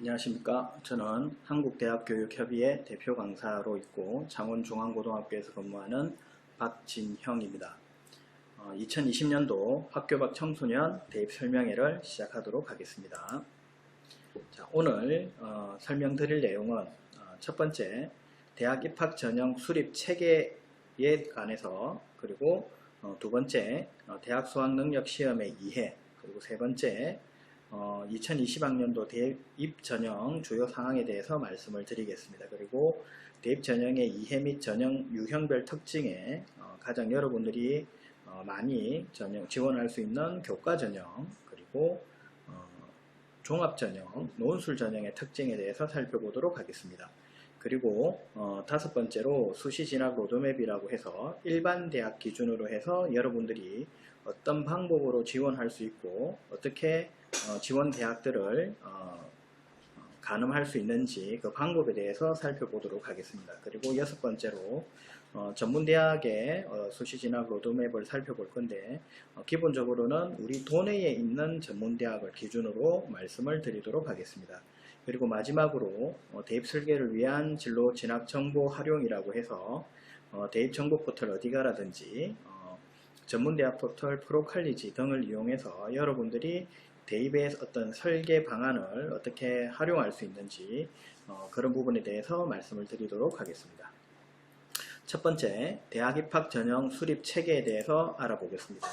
안녕하십니까. 저는 한국대학교육협의회 대표 강사로 있고 창원중앙고등학교에서 근무하는 박진형입니다. 2020년도 학교 밖 청소년 대입 설명회를 시작하도록 하겠습니다. 자, 오늘 설명드릴 내용은 첫 번째, 대학 입학 전형 수립 체계에 관해서, 그리고 두 번째, 대학 수학 능력 시험의 이해, 그리고 세 번째, 2020학년도 대입 전형 주요 사항에 대해서 말씀을 드리겠습니다. 그리고 대입 전형의 이해 및 전형 유형별 특징에 가장 여러분들이 많이 지원할 수 있는 교과 전형, 그리고 종합 전형, 논술 전형의 특징에 대해서 살펴보도록 하겠습니다. 그리고 다섯 번째로 수시 진학 로드맵이라고 해서 일반 대학 기준으로 해서 여러분들이 어떤 방법으로 지원할 수 있고 어떻게 지원 대학들을 가늠할 수 있는지 그 방법에 대해서 살펴보도록 하겠습니다. 그리고 여섯 번째로 전문대학의 수시 진학 로드맵을 살펴볼 건데 기본적으로는 우리 도내에 있는 전문대학을 기준으로 말씀을 드리도록 하겠습니다. 그리고 마지막으로 대입 설계를 위한 진로 진학 정보 활용이라고 해서 대입 정보 포털 어디 가라든지 전문대학 포털 프로칼리지 등을 이용해서 여러분들이 대입의 어떤 설계 방안을 어떻게 활용할 수 있는지 그런 부분에 대해서 말씀을 드리도록 하겠습니다. 첫 번째, 대학 입학 전형 수립 체계에 대해서 알아보겠습니다.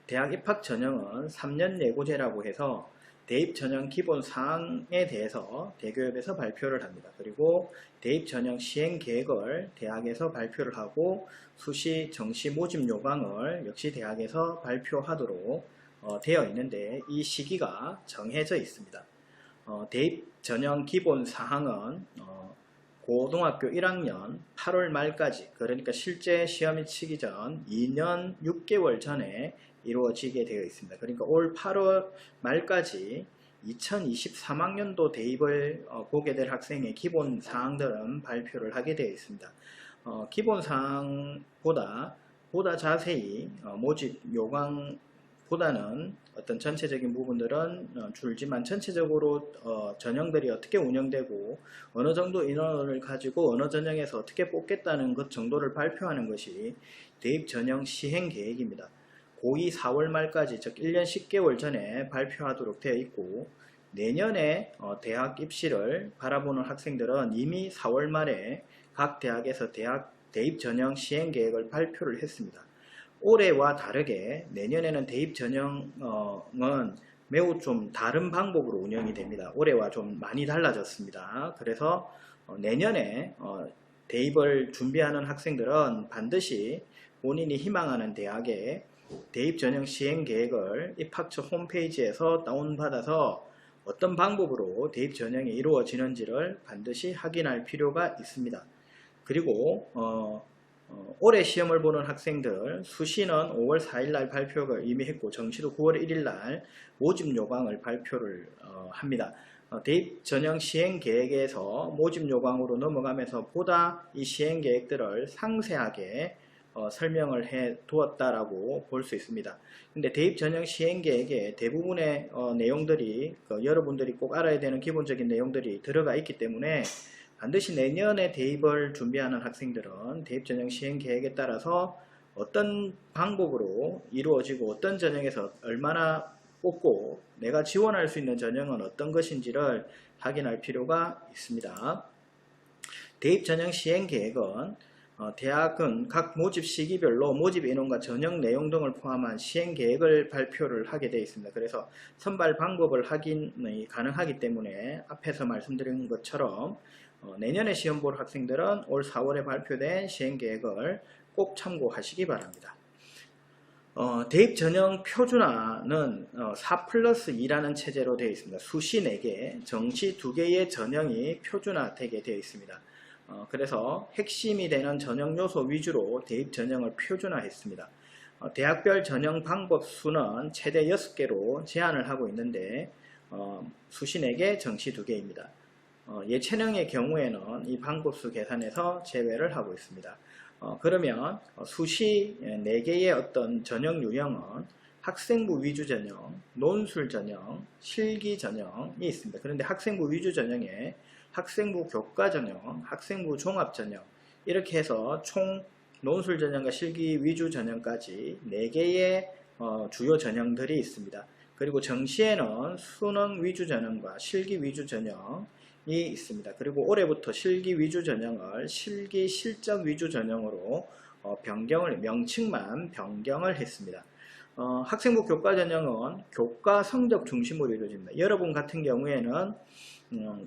대학 입학 전형은 3년 예고제라고 해서 대입 전형 기본 사항에 대해서 대교협에서 발표를 합니다. 그리고 대입 전형 시행 계획을 대학에서 발표를 하고 수시 정시 모집 요강을 역시 대학에서 발표하도록 되어 있는데 이 시기가 정해져 있습니다. 대입 전형 기본 사항은 고등학교 1학년 8월 말까지, 그러니까 실제 시험이 치기 전 2년 6개월 전에 이루어지게 되어 있습니다. 그러니까 올 8월 말까지 2023학년도 대입을 보게 될 학생의 기본 사항들은 발표를 하게 되어 있습니다. 기본 사항보다 자세히 모집 요강 보다는 어떤 전체적인 부분들은 줄지만 전체적으로 전형들이 어떻게 운영되고 어느 정도 인원을 가지고 어느 전형에서 어떻게 뽑겠다는 것 정도를 발표하는 것이 대입 전형 시행 계획입니다. 고2 4월 말까지, 즉 1년 10개월 전에 발표하도록 되어 있고 내년에 대학 입시를 바라보는 학생들은 이미 4월 말에 각 대학에서 대입 전형 시행 계획을 발표를 했습니다. 올해와 다르게 내년에는 대입 전형은 매우 좀 다른 방법으로 운영이 됩니다. 올해와 좀 많이 달라졌습니다. 그래서 내년에 대입을 준비하는 학생들은 반드시 본인이 희망하는 대학에 대입 전형 시행 계획을 입학처 홈페이지에서 다운받아서 어떤 방법으로 대입 전형이 이루어지는지를 반드시 확인할 필요가 있습니다. 그리고 올해 시험을 보는 학생들 수시는 5월 4일날 발표를 이미 했고 정시도 9월 1일날 모집 요강을 발표를 합니다. 대입 전형 시행 계획에서 모집 요강으로 넘어가면서 보다 이 시행 계획들을 상세하게 설명을 해 두었다라고 볼 수 있습니다. 근데 대입 전형 시행 계획에 대부분의 내용들이 여러분들이 꼭 알아야 되는 기본적인 내용들이 들어가 있기 때문에 반드시 내년에 대입을 준비하는 학생들은 대입 전형 시행 계획에 따라서 어떤 방법으로 이루어지고 어떤 전형에서 얼마나 뽑고 내가 지원할 수 있는 전형은 어떤 것인지를 확인할 필요가 있습니다. 대입 전형 시행 계획은 대학은 각 모집 시기별로 모집 인원과 전형 내용 등을 포함한 시행 계획을 발표를 하게 되어 있습니다. 그래서 선발 방법을 확인이 가능하기 때문에 앞에서 말씀드린 것처럼 내년에 시험 볼 학생들은 올 4월에 발표된 시행 계획을 꼭 참고하시기 바랍니다. 대입 전형 표준화는 4+2라는 체제로 되어 있습니다. 수시 4개, 정시 2개의 전형이 표준화되게 되어 있습니다. 그래서 핵심이 되는 전형 요소 위주로 대입 전형을 표준화했습니다. 대학별 전형 방법 수는 최대 6개로 제한을 하고 있는데 수시 4개, 정시 2개입니다. 예체능의 경우에는 이 방법수 계산에서 제외를 하고 있습니다. 그러면 수시 4개의 어떤 전형 유형은 학생부 위주 전형, 논술 전형, 실기 전형이 있습니다. 그런데 학생부 위주 전형에 학생부 교과 전형, 학생부 종합 전형 이렇게 해서 총 논술 전형과 실기 위주 전형까지 4개의 주요 전형들이 있습니다. 그리고 정시에는 수능 위주 전형과 실기 위주 전형이 있습니다. 그리고 올해부터 실기 위주 전형을 실기 실적 위주 전형으로 명칭만 변경을 했습니다. 학생부 교과 전형은 교과 성적 중심으로 이루어집니다. 여러분 같은 경우에는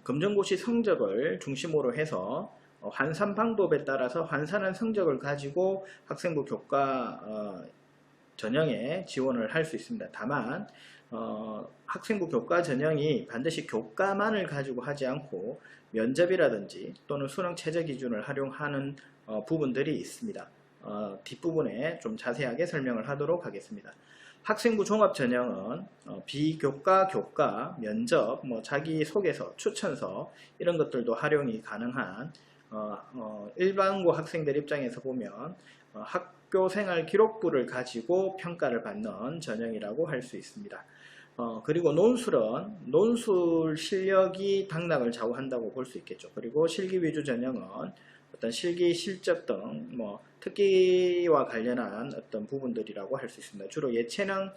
검정고시 성적을 중심으로 해서 환산 방법에 따라서 환산한 성적을 가지고 학생부 교과 전형에 지원을 할 수 있습니다. 다만 학생부 교과 전형이 반드시 교과만을 가지고 하지 않고 면접이라든지 또는 수능 최저 기준을 활용하는 부분들이 있습니다. 뒷부분에 좀 자세하게 설명을 하도록 하겠습니다. 학생부 종합 전형은 비교과, 교과, 면접, 자기소개서, 추천서 이런 것들도 활용이 가능한 일반고 학생들 입장에서 보면 학교생활 기록부를 가지고 평가를 받는 전형이라고 할 수 있습니다. 그리고 논술은 논술 실력이 당락을 좌우한다고 볼 수 있겠죠. 그리고 실기 위주 전형은 어떤 실기 실적 등 특기와 관련한 어떤 부분들이라고 할 수 있습니다. 주로 예체능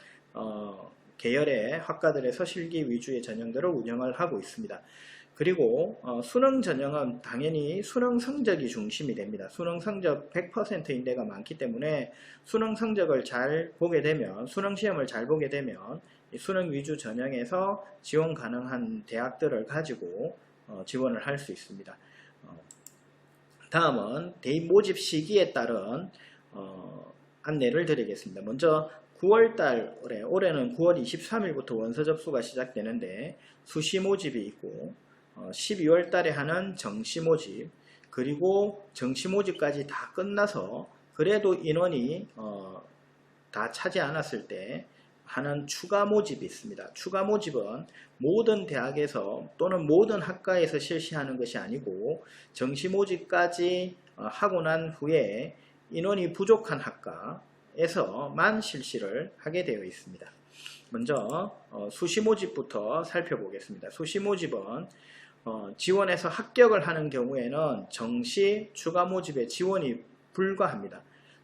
계열의 학과들에서 실기 위주의 전형들을 운영을 하고 있습니다. 그리고 수능 전형은 당연히 수능 성적이 중심이 됩니다. 수능 성적 100%인 데가 많기 때문에 수능 성적을 잘 보게 되면, 수능 시험을 잘 보게 되면 수능 위주 전형에서 지원 가능한 대학들을 가지고 지원을 할 수 있습니다. 다음은 대입 모집 시기에 따른 안내를 드리겠습니다. 먼저 9월달, 올해는 9월 23일부터 원서 접수가 시작되는데 수시 모집이 있고 12월 달에 하는 정시 모집, 그리고 정시 모집까지 다 끝나서 그래도 인원이 다 차지 않았을 때 하는 추가 모집이 있습니다. 추가 모집은 모든 대학에서 또는 모든 학과에서 실시하는 것이 아니고 정시 모집까지 하고 난 후에 인원이 부족한 학과에서만 실시를 하게 되어 있습니다. 먼저 수시 모집부터 살펴보겠습니다. 수시 모집은 지원해서 합격을 하는 경우에는 정시 추가 모집에 지원이 불가합니다.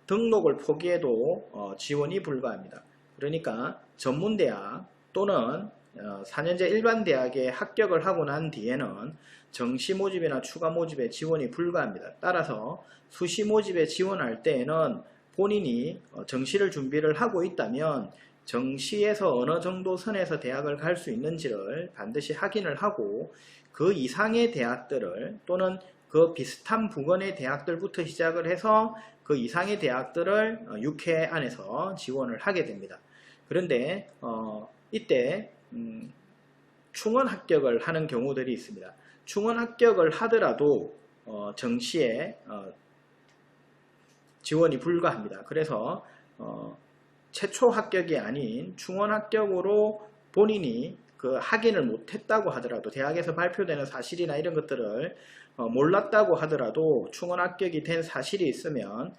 등록을 포기해도 지원이 불가합니다. 그러니까 전문대학 또는 4년제 일반대학에 합격을 하고 난 뒤에는 정시 모집이나 추가 모집에 지원이 불가합니다. 따라서 수시 모집에 지원할 때에는 본인이 정시를 준비를 하고 있다면 정시에서 어느 정도 선에서 대학을 갈 수 있는지를 반드시 확인을 하고 그 이상의 대학들을 또는 그 비슷한 부근의 대학들부터 시작을 해서 그 이상의 대학들을 6회 안에서 지원을 하게 됩니다. 그런데 이때 충원 합격을 하는 경우들이 있습니다. 충원 합격을 하더라도 정시에 지원이 불가합니다. 그래서 최초 합격이 아닌 충원 합격으로 본인이 그 확인을 못했다고 하더라도, 대학에서 발표되는 사실이나 이런 것들을 몰랐다고 하더라도 충원 합격이 된 사실이 있으면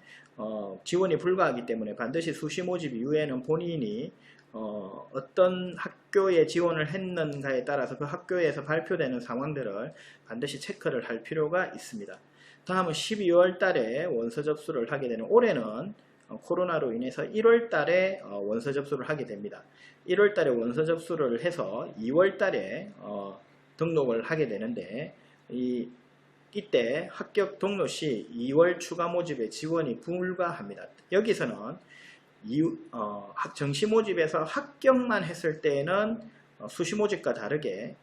지원이 불가하기 때문에 반드시 수시 모집 이후에는 본인이 어떤 학교에 지원을 했는가에 따라서 그 학교에서 발표되는 상황들을 반드시 체크를 할 필요가 있습니다. 다음은 12월 달에 원서 접수를 하게 되는, 올해는 코로나로 인해서 1월 달에 원서 접수를 하게 됩니다. 1월 달에 원서 접수를 해서 2월 달에 등록을 하게 되는데 이때 합격 등록 시 2월 추가 모집에 지원이 불가합니다. 여기서는 정시 모집에서 합격만 했을 때는 수시 모집과 다르게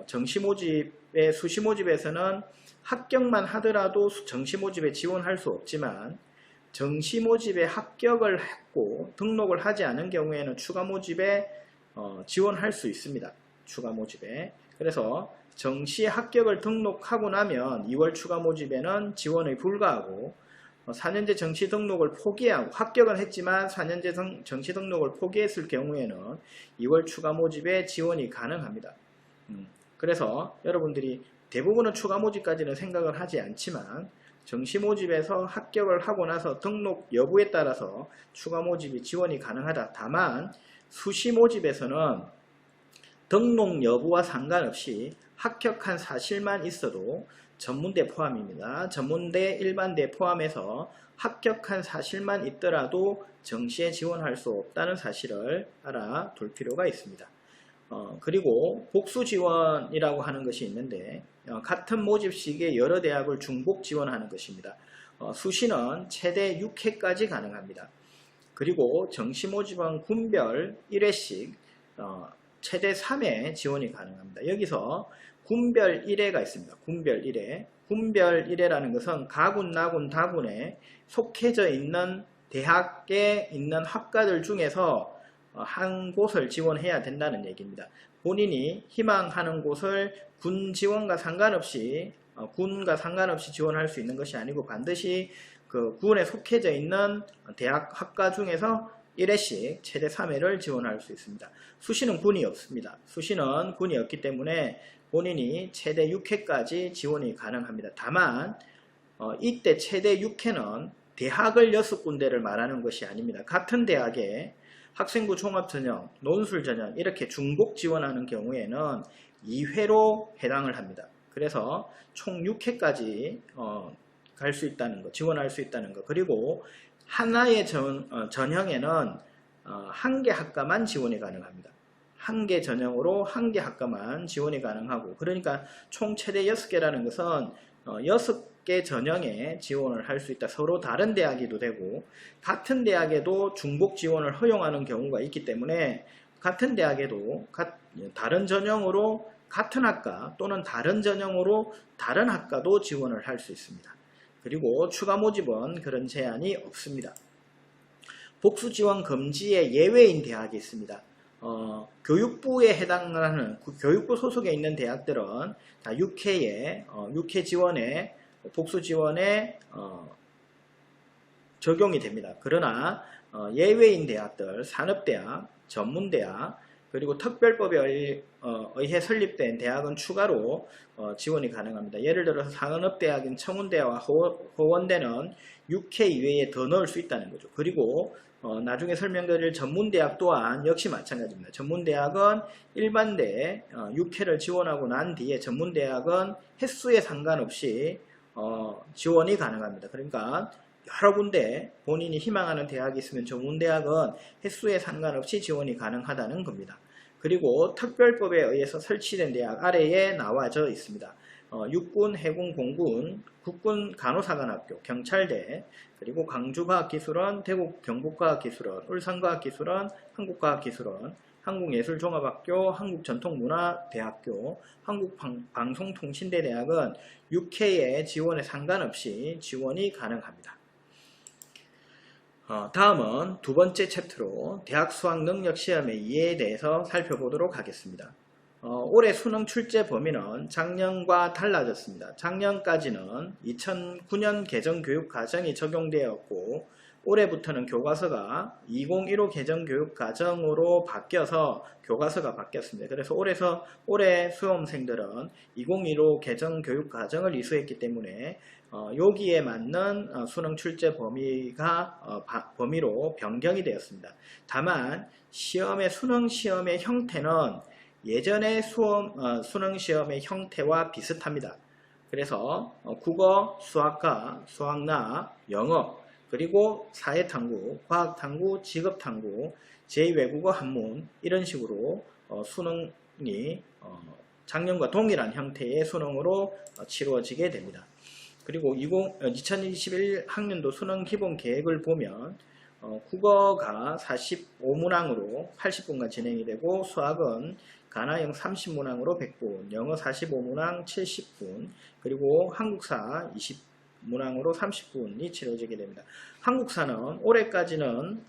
정시 모집의 수시 모집에서는 합격만 하더라도 정시 모집에 지원할 수 없지만 정시 모집에 합격을 했고 등록을 하지 않은 경우에는 추가 모집에 지원할 수 있습니다. 추가 모집에. 그래서 정시 합격을 등록하고 나면 2월 추가 모집에는 지원이 불가하고 4년제 정시 등록을 포기하고 합격을 했지만 4년제 정시 등록을 포기했을 경우에는 2월 추가 모집에 지원이 가능합니다. 그래서 여러분들이 대부분은 추가 모집까지는 생각을 하지 않지만 정시 모집에서 합격을 하고 나서 등록 여부에 따라서 추가 모집이 지원이 가능하다. 다만 수시 모집에서는 등록 여부와 상관없이 합격한 사실만 있어도 전문대 포함입니다. 전문대, 일반대 포함해서 합격한 사실만 있더라도 정시에 지원할 수 없다는 사실을 알아둘 필요가 있습니다. 그리고 복수 지원이라고 하는 것이 있는데 같은 모집 시기에 여러 대학을 중복 지원하는 것입니다. 수시는 최대 6회까지 가능합니다. 그리고 정시 모집은 군별 1회씩 최대 3회 지원이 가능합니다. 여기서 군별 1회가 있습니다. 군별 1회. 군별 1회라는 것은 가군, 나군, 다군에 속해져 있는 대학에 있는 학과들 중에서 한 곳을 지원해야 된다는 얘기입니다. 본인이 희망하는 곳을 군 지원과 상관없이 지원할 수 있는 것이 아니고 반드시 그 군에 속해져 있는 대학 학과 중에서 1회씩 최대 3회를 지원할 수 있습니다. 수시는 군이 없습니다. 수시는 군이 없기 때문에 본인이 최대 6회까지 지원이 가능합니다. 다만 이때 최대 6회는 대학을 6군데를 말하는 것이 아닙니다. 같은 대학에 학생부 종합전형, 논술전형 이렇게 중복 지원하는 경우에는 2회로 해당을 합니다. 그래서 총 6회까지 갈 수 있다는 것, 지원할 수 있다는 것. 그리고 하나의 전형에는 한 개 학과만 지원이 가능합니다. 한 개 전형으로 한 개 학과만 지원이 가능하고, 그러니까 총 최대 6개라는 것은 6개 전형에 지원을 할 수 있다. 서로 다른 대학이도 되고 같은 대학에도 중복 지원을 허용하는 경우가 있기 때문에 같은 대학에도 다른 전형으로 같은 학과 또는 다른 전형으로 다른 학과도 지원을 할 수 있습니다. 그리고 추가 모집은 그런 제한이 없습니다. 복수 지원 금지의 예외인 대학이 있습니다. 교육부에 해당하는 교육부 소속에 있는 대학들은 다 6회 지원에 복수 지원에 적용이 됩니다. 그러나 예외인 대학들, 산업대학, 전문대학, 그리고 특별법에 의해 설립된 대학은 추가로 지원이 가능합니다. 예를 들어서 산업대학인 청운대와 허원대는 6회 이외에 더 넣을 수 있다는 거죠. 그리고 나중에 설명드릴 전문대학 또한 역시 마찬가지입니다. 전문대학은 일반대 6회를 지원하고 난 뒤에 전문대학은 횟수에 상관없이 지원이 가능합니다. 그러니까 여러 군데 본인이 희망하는 대학이 있으면 전문대학은 횟수에 상관없이 지원이 가능하다는 겁니다. 그리고 특별법에 의해서 설치된 대학 아래에 나와져 있습니다. 육군, 해군, 공군, 국군 간호사관학교, 경찰대, 그리고 광주과학기술원, 대구 경북과학기술원, 울산과학기술원, 한국과학기술원, 한국예술종합학교, 한국전통문화대학교, 한국방송통신대대학은 6회의 지원에 상관없이 지원이 가능합니다. 다음은 두 번째 챕터로 대학 수학 능력 시험의 이해에 대해서 살펴보도록 하겠습니다. 올해 수능 출제 범위는 작년과 달라졌습니다. 작년까지는 2009년 개정교육과정이 적용되었고 올해부터는 교과서가 2015 개정교육과정으로 바뀌어서 교과서가 바뀌었습니다. 그래서 올해 수험생들은 2015 개정교육과정을 이수했기 때문에 여기에 맞는 수능 출제 범위로 변경이 되었습니다. 다만 수능 시험의 형태는 예전의 수능 시험의 형태와 비슷합니다. 그래서 국어, 수학과, 수학나, 영어, 그리고 사회탐구, 과학탐구, 직업탐구, 제2외국어 한문 이런 식으로 수능이 작년과 동일한 형태의 수능으로 치루어지게 됩니다. 그리고 2021 학년도 수능 기본 계획을 보면 국어가 45문항으로 80분간 진행이 되고 수학은 가나형 30문항으로 100분, 영어 45문항 70분, 그리고 한국사 20문항으로 30분이 치러지게 됩니다. 한국사는 올해까지는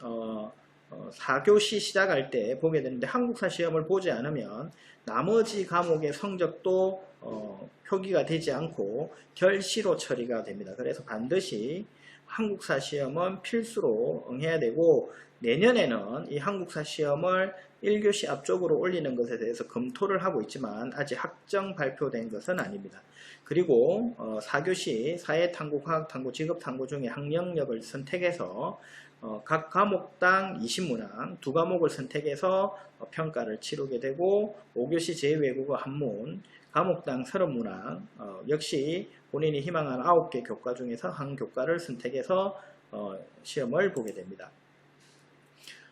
4교시 시작할 때 보게 되는데 한국사 시험을 보지 않으면 나머지 과목의 성적도 표기가 되지 않고 결시로 처리가 됩니다. 그래서 반드시 한국사 시험은 필수로 응해야 되고, 내년에는 이 한국사 시험을 1교시 앞쪽으로 올리는 것에 대해서 검토를 하고 있지만 아직 확정 발표된 것은 아닙니다. 그리고 4교시 사회탐구, 과학탐구, 직업탐구 중에 학력을 선택해서 각 과목당 20문항, 2과목을 선택해서 평가를 치르게 되고, 5교시 제2외국어 한문, 과목당 30문항, 역시 본인이 희망하는 9개 교과 중에서 한 교과를 선택해서 시험을 보게 됩니다.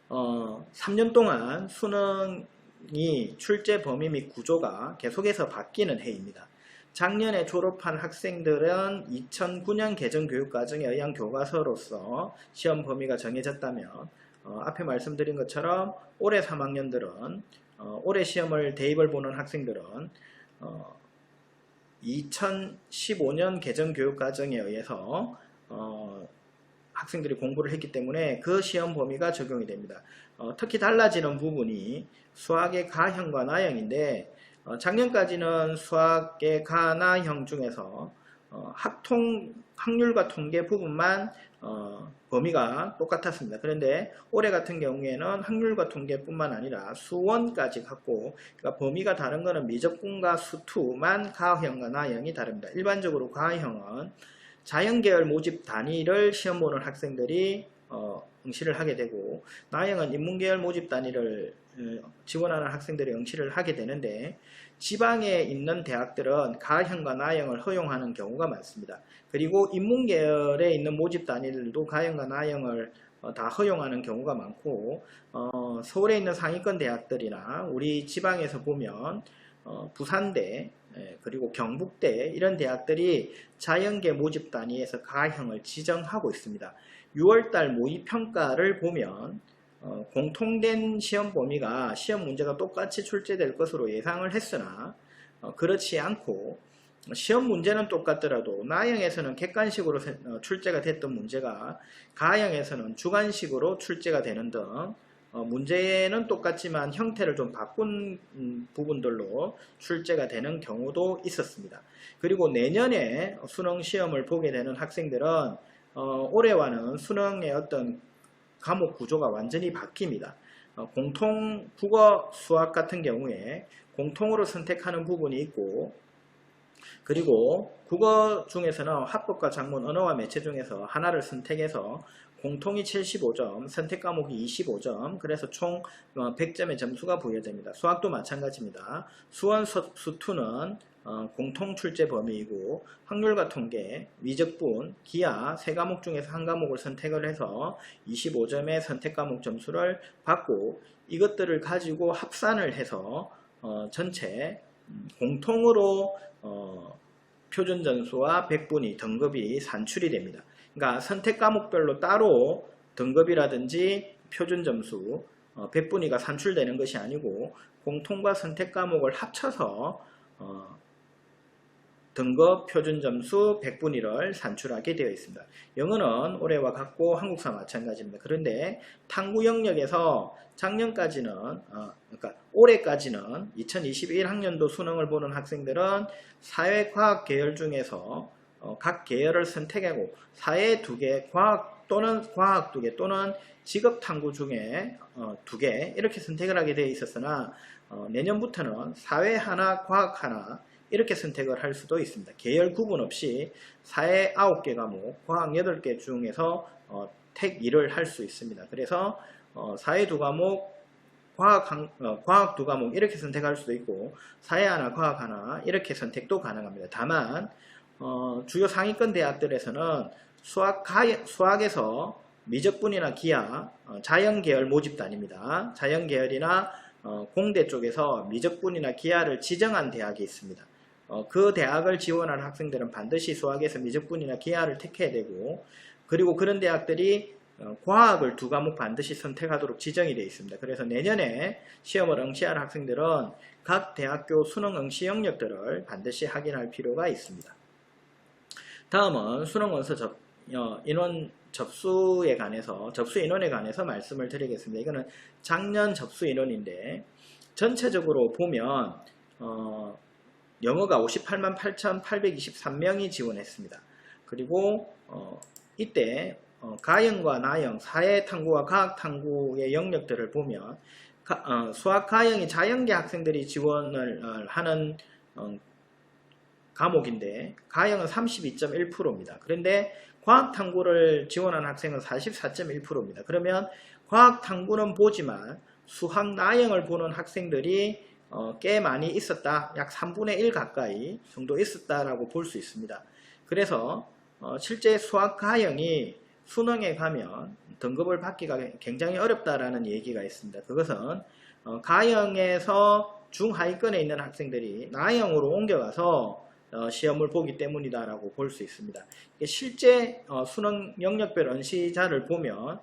3년 동안 수능이 출제 범위 및 구조가 계속해서 바뀌는 해입니다. 작년에 졸업한 학생들은 2009년 개정교육과정에 의한 교과서로서 시험 범위가 정해졌다면, 앞에 말씀드린 것처럼 올해 3학년들은 올해 시험을 대입을 보는 학생들은 2015년 개정교육과정에 의해서 학생들이 공부를 했기 때문에 그 시험 범위가 적용이 됩니다. 특히 달라지는 부분이 수학의 가형과 나형인데, 작년까지는 수학의 가, 나형 중에서 학률과 통계 부분만 범위가 똑같았습니다. 그런데 올해 같은 경우에는 학률과 통계뿐만 아니라 수원까지 갖고, 그러니까 범위가 다른 것은 미적분과 수투만 가형과 나형이 다릅니다. 일반적으로 가형은 자연계열 모집 단위를 시험 보는 학생들이 응시를 하게 되고, 나형은 인문계열 모집 단위를 지원하는 학생들이 응시를 하게 되는데, 지방에 있는 대학들은 가형과 나형을 허용하는 경우가 많습니다. 그리고 인문계열에 있는 모집 단위들도 가형과 나형을 다 허용하는 경우가 많고, 서울에 있는 상위권 대학들이나 우리 지방에서 보면 부산대, 그리고 경북대, 이런 대학들이 자연계 모집 단위에서 가형을 지정하고 있습니다. 6월달 모의평가를 보면 공통된 시험 범위가 시험 문제가 똑같이 출제될 것으로 예상을 했으나 그렇지 않고, 시험 문제는 똑같더라도 나형에서는 객관식으로 출제가 됐던 문제가 가형에서는 주관식으로 출제가 되는 등 문제는 똑같지만 형태를 좀 바꾼 부분들로 출제가 되는 경우도 있었습니다. 그리고 내년에 수능 시험을 보게 되는 학생들은 올해와는 수능의 어떤 과목 구조가 완전히 바뀝니다. 공통 국어, 수학 같은 경우에 공통으로 선택하는 부분이 있고, 그리고 국어 중에서는 학법과 작문, 언어와 매체 중에서 하나를 선택해서 공통이 75점, 선택 과목이 25점, 그래서 총 100점의 점수가 부여됩니다. 수학도 마찬가지입니다. 수원, 수투는 공통 출제 범위이고, 확률과 통계, 미적분, 기하 세 과목 중에서 한 과목을 선택을 해서 25점의 선택 과목 점수를 받고, 이것들을 가지고 합산을 해서 전체 공통으로 표준 점수와 백분위, 등급이 산출이 됩니다. 그러니까 선택 과목별로 따로 등급이라든지 표준 점수, 백분위가 산출되는 것이 아니고 공통과 선택 과목을 합쳐서 등급, 표준 점수, 백분위를 산출하게 되어 있습니다. 영어는 올해와 같고 한국사 마찬가지입니다. 그런데 탐구 영역에서 작년까지는, 그러니까 올해까지는 2021학년도 수능을 보는 학생들은 사회과학 계열 중에서 각 계열을 선택하고 사회 2개, 과학 또는 과학 2개 또는 직업탐구 중에 2개 이렇게 선택을 하게 되어 있었으나, 내년부터는 사회 하나, 과학 하나 이렇게 선택을 할 수도 있습니다. 계열 구분 없이 사회 9개 과목, 과학 8개 중에서 택 2를 할 수 있습니다. 그래서 사회 2과목, 과학 2과목 이렇게 선택할 수도 있고, 사회 하나, 과학 하나 이렇게 선택도 가능합니다. 다만 주요 상위권 대학들에서는 수학에서 미적분이나 기하, 자연계열 모집단입니다. 자연계열이나 공대 쪽에서 미적분이나 기하를 지정한 대학이 있습니다. 그 대학을 지원하는 학생들은 반드시 수학에서 미적분이나 기하를 택해야 되고, 그리고 그런 대학들이 과학을 2과목 반드시 선택하도록 지정이 되어 있습니다. 그래서 내년에 시험을 응시할 학생들은 각 대학교 수능 응시 영역들을 반드시 확인할 필요가 있습니다. 다음은 수능 원서 인원 접수에 관해서, 접수 인원에 관해서 말씀을 드리겠습니다. 이거는 작년 접수 인원인데, 전체적으로 보면 영어가 58만 8,823명이 지원했습니다. 그리고 이때 가형과 나형, 사회탐구와 과학탐구의 영역들을 보면 수학 가형이 자연계 학생들이 지원을 하는 과목인데 가형은 32.1%입니다. 그런데 과학탐구를 지원하는 학생은 44.1%입니다. 그러면 과학탐구는 보지만 수학 나형을 보는 학생들이 꽤 많이 있었다. 약 3분의 1 가까이 정도 있었다라고 볼 수 있습니다. 그래서 실제 수학 가형이 수능에 가면 등급을 받기가 굉장히 어렵다라는 얘기가 있습니다. 그것은 가형에서 중하위권에 있는 학생들이 나형으로 옮겨가서 시험을 보기 때문이다라고 볼 수 있습니다. 실제 수능 영역별 언시자를 보면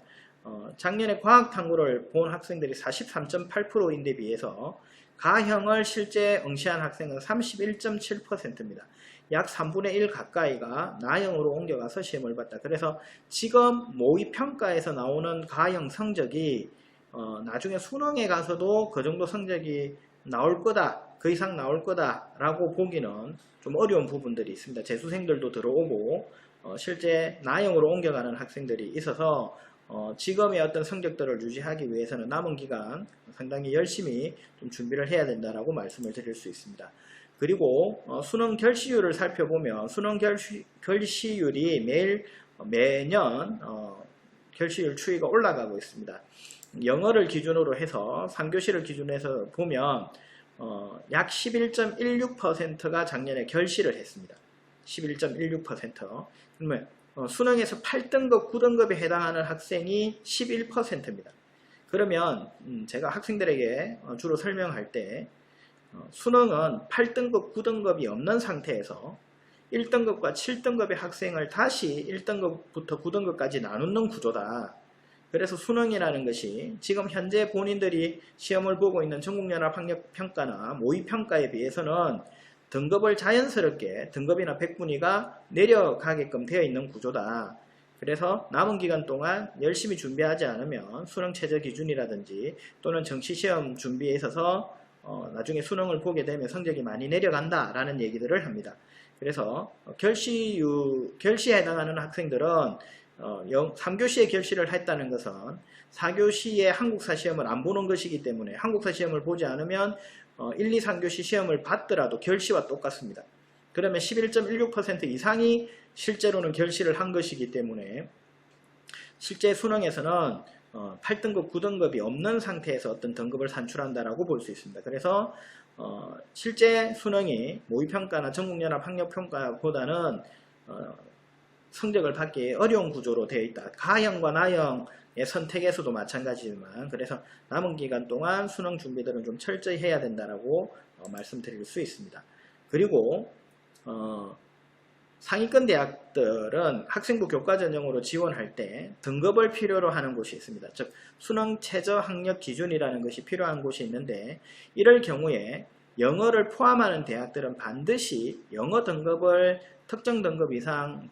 작년에 과학탐구를 본 학생들이 43.8%인데 비해서 가형을 실제 응시한 학생은 31.7%입니다. 약 3분의 1 가까이가 나형으로 옮겨가서 시험을 봤다. 그래서 지금 모의평가에서 나오는 가형 성적이 나중에 수능에 가서도 그 정도 성적이 나올 거다, 그 이상 나올 거다라고 보기는 좀 어려운 부분들이 있습니다. 재수생들도 들어오고 실제 나형으로 옮겨가는 학생들이 있어서 지금의 어떤 성적들을 유지하기 위해서는 남은 기간 상당히 열심히 좀 준비를 해야 된다라고 말씀을 드릴 수 있습니다. 그리고 수능 결시율을 살펴보면 수능 결시율이 매년 결시율 추이가 올라가고 있습니다. 영어를 기준으로 해서 3교시를 기준으로 해서 보면 약 11.16%가 작년에 결시를 했습니다. 11.16%. 그러면 수능에서 8등급, 9등급에 해당하는 학생이 11%입니다. 그러면 제가 학생들에게 주로 설명할 때 수능은 8등급, 9등급이 없는 상태에서 1등급과 7등급의 학생을 다시 1등급부터 9등급까지 나누는 구조다. 그래서 수능이라는 것이 지금 현재 본인들이 시험을 보고 있는 전국연합학력평가나 모의평가에 비해서는 등급을 자연스럽게 등급이나 백분위가 내려가게끔 되어 있는 구조다. 그래서 남은 기간 동안 열심히 준비하지 않으면 수능 최저 기준이라든지 또는 정시시험 준비에 있어서 나중에 수능을 보게 되면 성적이 많이 내려간다라는 얘기들을 합니다. 그래서 결시에 해당하는 학생들은 3교시에 결시를 했다는 것은 4교시에 한국사 시험을 안 보는 것이기 때문에 한국사 시험을 보지 않으면 1, 2, 3교시 시험을 받더라도 결시와 똑같습니다. 그러면 11.16% 이상이 실제로는 결시를 한 것이기 때문에 실제 수능에서는 8등급, 9등급이 없는 상태에서 어떤 등급을 산출한다라고 볼 수 있습니다. 그래서 실제 수능이 모의평가나 전국연합학력평가보다는 성적을 받기 어려운 구조로 되어 있다. 가형과 나형의 선택에서도 마찬가지지만 그래서 남은 기간 동안 수능 준비들은 좀 철저히 해야 된다라고 말씀드릴 수 있습니다. 그리고 상위권 대학들은 학생부 교과 전형으로 지원할 때 등급을 필요로 하는 곳이 있습니다. 즉 수능 최저 학력 기준이라는 것이 필요한 곳이 있는데 이럴 경우에 영어를 포함하는 대학들은 반드시 영어 등급을 특정 등급 이상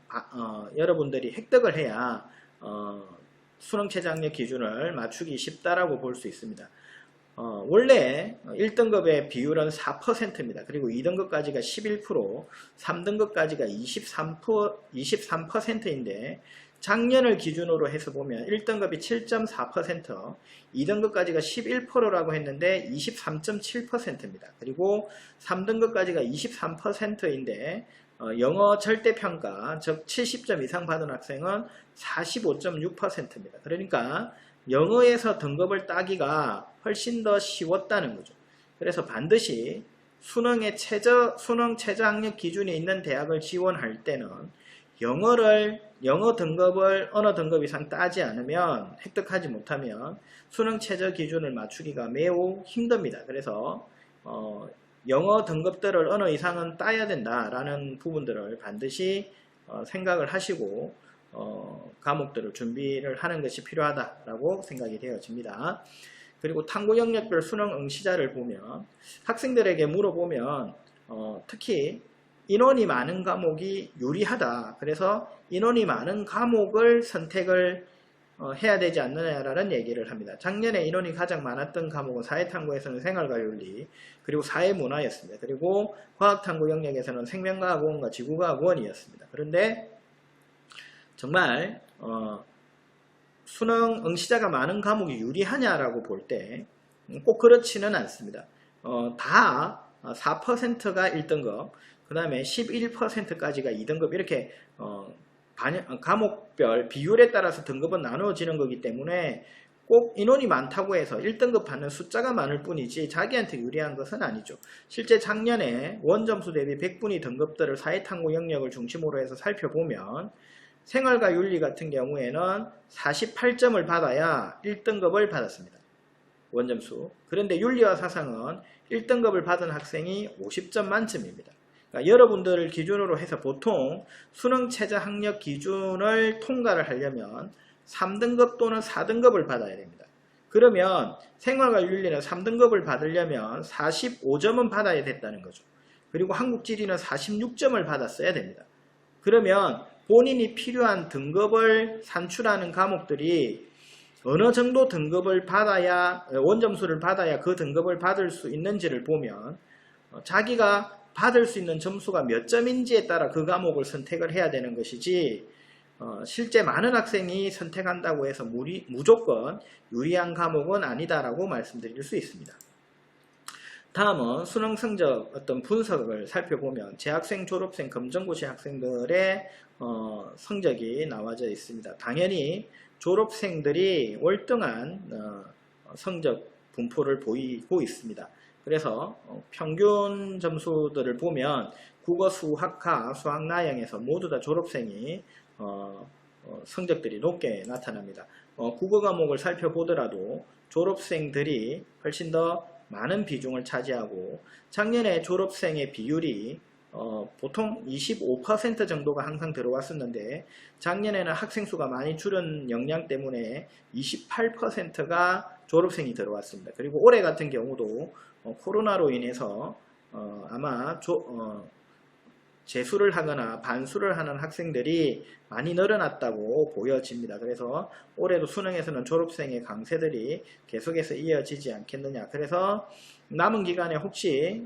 여러분들이 획득을 해야 수능 최저 학력 기준을 맞추기 쉽다라고 볼 수 있습니다. 원래 1등급의 비율은 4%입니다. 그리고 2등급까지가 11%, 3등급까지가 23%인데 작년을 기준으로 해서 보면 1등급이 7.4%, 2등급까지가 11%라고 했는데 23.7%입니다. 그리고 3등급까지가 23%인데 영어 절대평가, 즉 70점 이상 받은 학생은 45.6%입니다. 그러니까 영어에서 등급을 따기가 훨씬 더 쉬웠다는 거죠. 그래서 반드시 수능 최저 학력 기준이 있는 대학을 지원할 때는 영어 등급을 어느 등급 이상 따지 않으면 획득하지 못하면 수능 최저 기준을 맞추기가 매우 힘듭니다. 그래서 영어 등급들을 어느 이상은 따야 된다라는 부분들을 반드시 생각을 하시고 과목들을 준비를 하는 것이 필요하다라고 생각이 되어집니다. 그리고 탐구 영역별 수능 응시자를 보면 학생들에게 물어보면 특히 인원이 많은 과목이 유리하다. 그래서 인원이 많은 과목을 선택을 해야 되지 않느냐라는 얘기를 합니다. 작년에 인원이 가장 많았던 과목은 사회탐구에서는 생활과 윤리, 그리고 사회문화였습니다. 그리고 과학탐구 영역에서는 생명과학원과 지구과학원이었습니다. 그런데 정말 수능 응시자가 많은 과목이 유리하냐라고 볼 때 꼭 그렇지는 않습니다. 다 4%가 1등급, 그 다음에 11%까지가 2등급 이렇게 과목별 비율에 따라서 등급은 나누어지는 거기 때문에 꼭 인원이 많다고 해서 1등급 받는 숫자가 많을 뿐이지 자기한테 유리한 것은 아니죠. 실제 작년에 원점수 대비 100분위 등급들을 사회탐구 영역을 중심으로 해서 살펴보면 생활과 윤리 같은 경우에는 48점을 받아야 1등급을 받았습니다. 원점수. 그런데 윤리와 사상은 1등급을 받은 학생이 50점 만점입니다. 그러니까 여러분들을 기준으로 해서 보통 수능 최저 학력 기준을 통과를 하려면 3등급 또는 4등급을 받아야 됩니다. 그러면 생활과 윤리는 3등급을 받으려면 45점은 받아야 됐다는 거죠. 그리고 한국지리는 46점을 받았어야 됩니다. 그러면 본인이 필요한 등급을 산출하는 과목들이 어느 정도 등급을 받아야, 원점수를 받아야 그 등급을 받을 수 있는지를 보면 자기가 받을 수 있는 점수가 몇 점인지에 따라 그 과목을 선택을 해야 되는 것이지 실제 많은 학생이 선택한다고 해서 무조건 유리한 과목은 아니다라고 말씀드릴 수 있습니다. 다음은 수능 성적 어떤 분석을 살펴보면 재학생, 졸업생, 검정고시 학생들의 성적이 나와져 있습니다. 당연히 졸업생들이 월등한 성적 분포를 보이고 있습니다. 그래서 평균 점수들을 보면 국어, 수학과, 수학나영에서 모두 다 졸업생이 성적들이 높게 나타납니다. 국어 과목을 살펴보더라도 졸업생들이 훨씬 더 많은 비중을 차지하고 작년에 졸업생의 비율이 보통 25% 정도가 항상 들어왔었는데 작년에는 학생 수가 많이 줄은 영향 때문에 28%가 졸업생이 들어왔습니다. 그리고 올해 같은 경우도 코로나로 인해서 아마 재수를 하거나 반수를 하는 학생들이 많이 늘어났다고 보여집니다. 그래서 올해도 수능에서는 졸업생의 강세들이 계속해서 이어지지 않겠느냐. 그래서 남은 기간에 혹시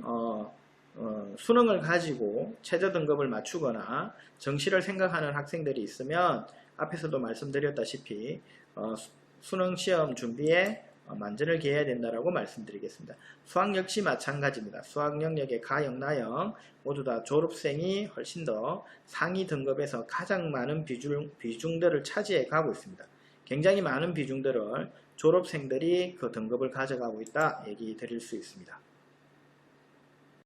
수능을 가지고 최저 등급을 맞추거나 정시를 생각하는 학생들이 있으면 앞에서도 말씀드렸다시피 수능 시험 준비에 만전을 기해야 된다라고 말씀드리겠습니다. 수학 역시 마찬가지입니다. 수학 영역의 가영, 나영 모두 다 졸업생이 훨씬 더 상위 등급에서 가장 많은 비중들을 차지해 가고 있습니다. 굉장히 많은 비중들을 졸업생들이 그 등급을 가져가고 있다 얘기 드릴 수 있습니다.